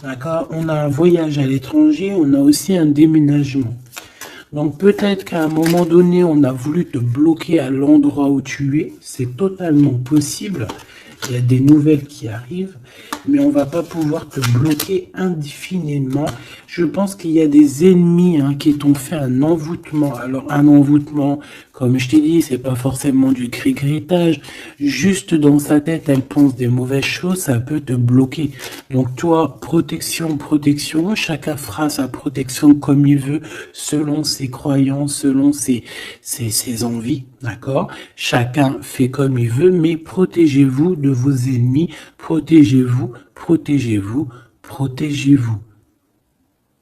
D'accord? On a un voyage à l'étranger, on a aussi un déménagement. Donc peut-être qu'à un moment donné, on a voulu te bloquer à l'endroit où tu es. C'est totalement possible. Il y a des nouvelles qui arrivent, mais on va pas pouvoir te bloquer indéfiniment. Je pense qu'il y a des ennemis qui t'ont fait un envoûtement. Alors un envoûtement, comme je t'ai dit, c'est pas forcément du gris-gritage. Juste dans sa tête, elle pense des mauvaises choses, ça peut te bloquer. Donc toi, protection, protection. Chacun fera sa protection comme il veut, selon ses croyances, selon ses envies. D'accord? Chacun fait comme il veut, mais protégez-vous de vos ennemis, protégez-vous, protégez-vous, protégez-vous.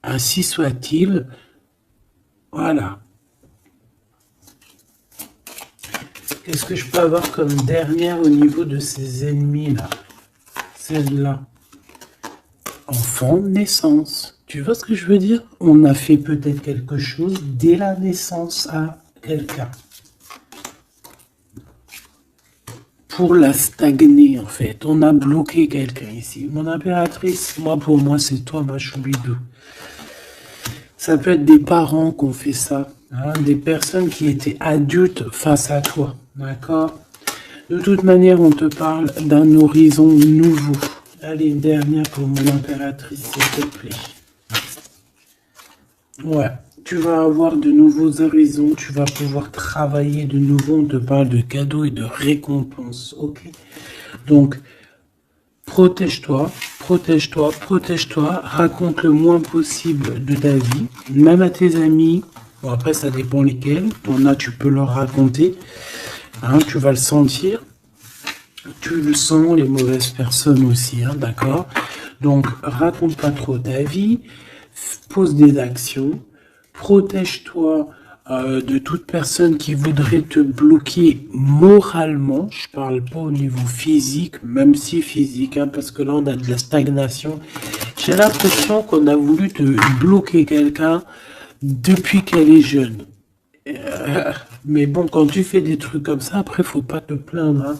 Ainsi soit-il. Voilà. Qu'est-ce que je peux avoir comme dernière au niveau de ces ennemis-là? Celle-là. Enfant, naissance. Tu vois ce que je veux dire? On a fait peut-être quelque chose dès la naissance à quelqu'un. Pour la stagner, en fait. On a bloqué quelqu'un ici. Mon impératrice, pour moi, c'est toi, ma choubidou. Ça peut être des parents qui ont fait ça. Des personnes qui étaient adultes face à toi. D'accord? De toute manière, on te parle d'un horizon nouveau. Allez, une dernière pour mon impératrice, s'il te plaît. Ouais. Tu vas avoir de nouveaux horizons, tu vas pouvoir travailler de nouveau, on te parle de cadeaux et de récompenses, ok? Donc, protège-toi, protège-toi, protège-toi, raconte le moins possible de ta vie, même à tes amis, bon après ça dépend lesquels, t'en as, tu peux leur raconter, tu vas le sentir, tu le sens, les mauvaises personnes aussi, d'accord? Donc, raconte pas trop ta vie, pose des actions, protège-toi de toute personne qui voudrait te bloquer moralement. Je parle pas au niveau physique, même si physique, parce que là on a de la stagnation. J'ai l'impression qu'on a voulu te bloquer quelqu'un depuis qu'elle est jeune. Mais bon, quand tu fais des trucs comme ça, après faut pas te plaindre.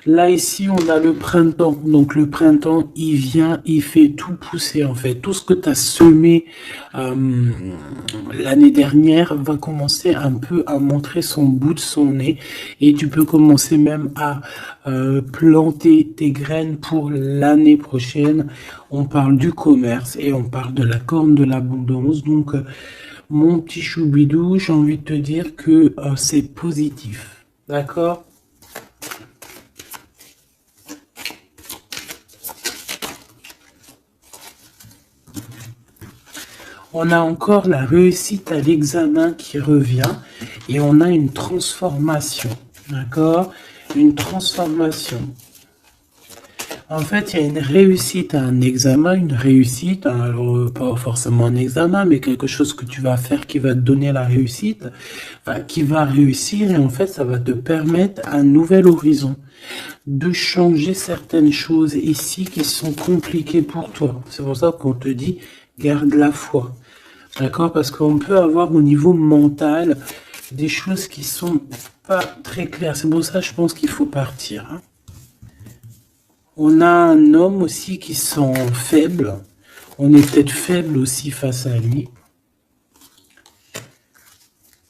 Là, ici, on a le printemps. Donc, le printemps, il vient, il fait tout pousser, en fait. Tout ce que tu as semé l'année dernière va commencer un peu à montrer son bout de son nez. Et tu peux commencer même à planter tes graines pour l'année prochaine. On parle du commerce et on parle de la corne de l'abondance. Donc, mon petit choubidou, j'ai envie de te dire que c'est positif. D'accord ? On a encore la réussite à l'examen qui revient et on a une transformation, d'accord? une transformation. En fait, il y a une réussite à un examen, une réussite, alors pas forcément un examen, mais quelque chose que tu vas faire qui va te donner la réussite, enfin, qui va réussir, et en fait, ça va te permettre un nouvel horizon, de changer certaines choses ici qui sont compliquées pour toi. C'est pour ça qu'on te dit, garde la foi. D'accord? Parce qu'on peut avoir au niveau mental des choses qui sont pas très claires. C'est pour ça, je pense qu'il faut partir. Hein. On a un homme aussi qui sent faible. On est peut-être faible aussi face à lui.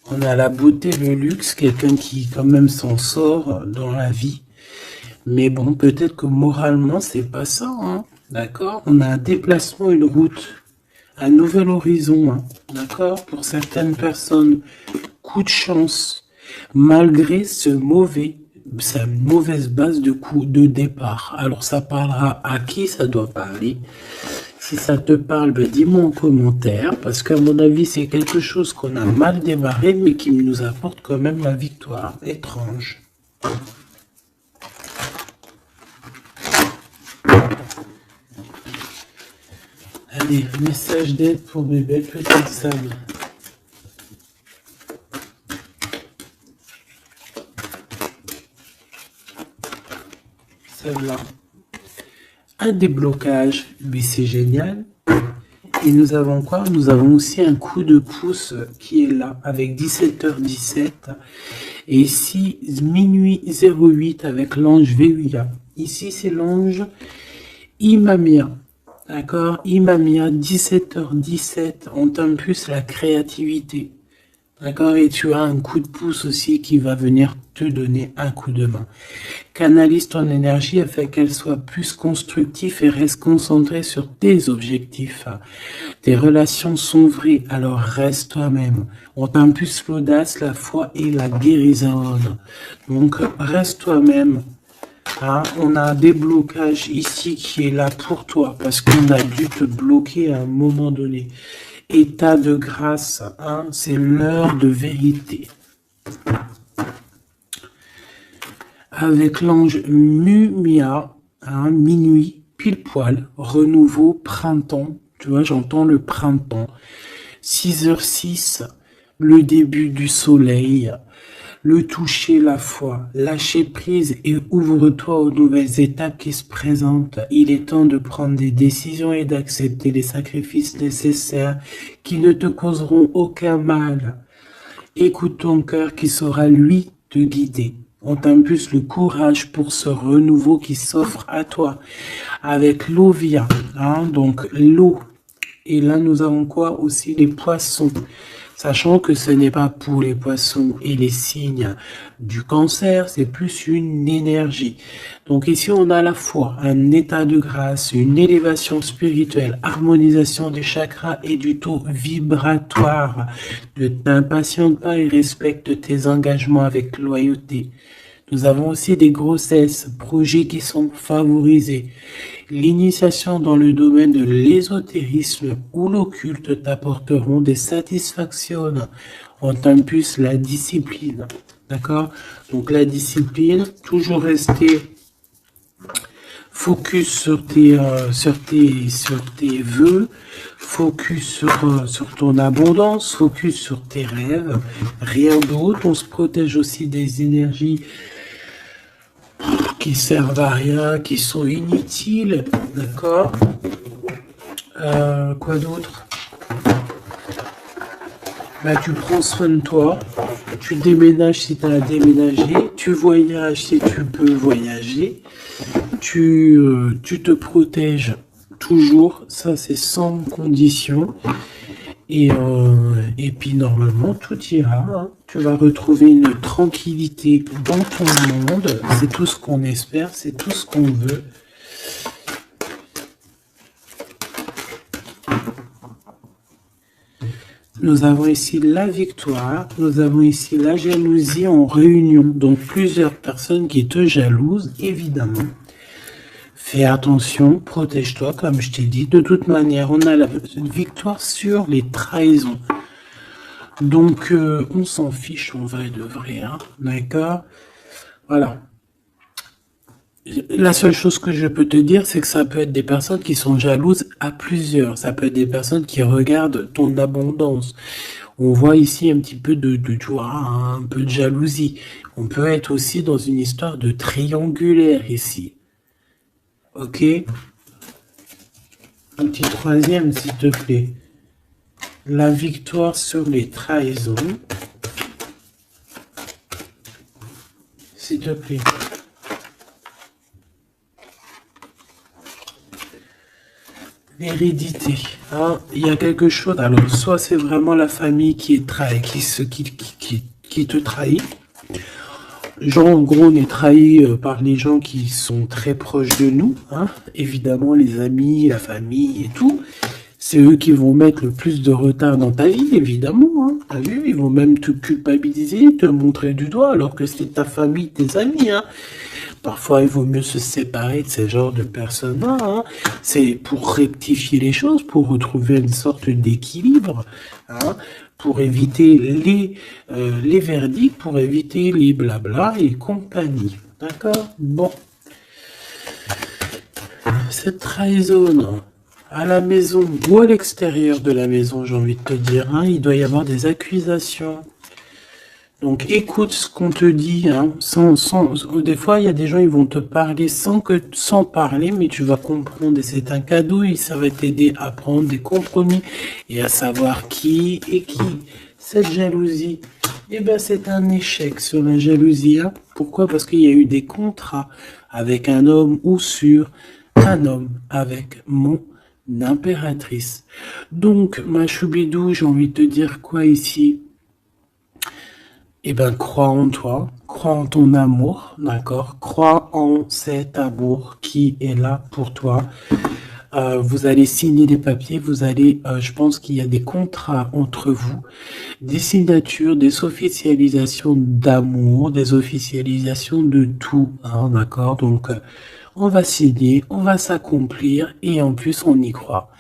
On a la beauté, le luxe, quelqu'un qui quand même s'en sort dans la vie. Mais bon, peut-être que moralement, c'est pas ça. Hein. D'accord? On a un déplacement, une route, un nouvel horizon. Hein. D'accord? Pour certaines personnes, coup de chance, malgré sa mauvaise base de coup de départ. Alors ça parlera à qui ça doit parler. Si ça te parle, ben dis-moi en commentaire, parce qu'à mon avis, c'est quelque chose qu'on a mal démarré, mais qui nous apporte quand même la victoire. Étrange. Allez, message d'aide pour mes belles petites sables. Celle-là. Un déblocage, mais c'est génial. Et nous avons quoi? Nous avons aussi un coup de pouce qui est là, avec 17h17. Et ici, minuit 08 avec l'ange Véuya. Ici, c'est l'ange Imamia. D'accord? Imamia, 17h17. On t'impulse la créativité. D'accord? Et tu as un coup de pouce aussi qui va venir te donner un coup de main. Canalise ton énergie afin qu'elle soit plus constructive et reste concentrée sur tes objectifs. Tes relations sont vraies, alors reste toi-même. On t'impulse l'audace, la foi et la guérison. Donc reste toi-même. Hein, on a un déblocage ici qui est là pour toi parce qu'on a dû te bloquer à un moment donné. État de grâce, hein, c'est l'heure de vérité. Avec l'ange Mumia, hein, minuit, pile poil, renouveau, printemps. Tu vois, j'entends le printemps. 6h06, le début du soleil. Le toucher, la foi, lâcher prise et ouvre-toi aux nouvelles étapes qui se présentent. Il est temps de prendre des décisions et d'accepter les sacrifices nécessaires qui ne te causeront aucun mal. Écoute ton cœur qui saura, lui, te guider. On t'impulse le courage pour ce renouveau qui s'offre à toi. Avec l'Ovia, hein, donc l'eau. Et là, nous avons quoi aussi? Les poissons. Sachant que ce n'est pas pour les poissons et les signes du cancer, c'est plus une énergie. Donc ici, on a à la fois un état de grâce, une élévation spirituelle, harmonisation des chakras et du taux vibratoire. Ne t'impatiente pas et respecte tes engagements avec loyauté. Nous avons aussi des grossesses, projets qui sont favorisés. L'initiation dans le domaine de l'ésotérisme ou l'occulte t'apporteront des satisfactions. On t'impulse la discipline. D'accord? Donc la discipline, toujours rester focus sur tes vœux, focus sur ton abondance, focus sur tes rêves, rien d'autre. On se protège aussi des énergies qui servent à rien, qui sont inutiles, d'accord? Quoi d'autre? Bah, tu prends soin de toi, tu déménages si tu as à déménager, tu voyages si tu peux voyager, tu te protèges toujours, ça c'est sans condition. Et puis normalement tout ira, hein. Tu vas retrouver une tranquillité dans ton monde, c'est tout ce qu'on espère, c'est tout ce qu'on veut. Nous avons ici la victoire, nous avons ici la jalousie en réunion, donc plusieurs personnes qui te jalousent, évidemment. Fais attention, protège-toi, comme je t'ai dit. De toute manière, on a la victoire sur les trahisons. Donc, on s'en fiche, on va et de vrai, hein, d'accord? Voilà. La seule chose que je peux te dire, c'est que ça peut être des personnes qui sont jalouses à plusieurs. Ça peut être des personnes qui regardent ton abondance. On voit ici un petit peu tu vois, un peu de jalousie. On peut être aussi dans une histoire de triangulaire ici. Ok? Un petit troisième, s'il te plaît. La victoire sur les trahisons. S'il te plaît. L'hérédité. Hein, il y a quelque chose. Alors, soit c'est vraiment la famille qui est qui te trahit. Genre, en gros, on est trahi par les gens qui sont très proches de nous. Hein. Évidemment, les amis, la famille et tout. C'est eux qui vont mettre le plus de retard dans ta vie, évidemment. Hein. T'as vu, ils vont même te culpabiliser, te montrer du doigt, alors que c'est ta famille, tes amis. Hein. Parfois, il vaut mieux se séparer de ce genre de personnes-là. Hein. C'est pour rectifier les choses, pour retrouver une sorte d'équilibre, hein, pour éviter les verdicts, pour éviter les blabla et compagnie. D'accord? Bon. Cette trahison à la maison ou à l'extérieur de la maison, j'ai envie de te dire, hein, il doit y avoir des accusations. Donc écoute ce qu'on te dit, hein, des fois il y a des gens ils vont te parler sans parler, mais tu vas comprendre et c'est un cadeau et ça va t'aider à prendre des compromis et à savoir qui est qui. Cette jalousie, eh ben c'est un échec sur la jalousie. Hein. Pourquoi? Parce qu'il y a eu des contrats avec un homme ou sur un homme avec mon impératrice. Donc ma choubidou, j'ai envie de te dire quoi ici? Eh ben, crois en toi, crois en ton amour, d'accord? Crois en cet amour qui est là pour toi. Vous allez signer des papiers, je pense qu'il y a des contrats entre vous, des signatures, des officialisations d'amour, des officialisations de tout, hein, d'accord? Donc, on va signer, on va s'accomplir et en plus, on y croit.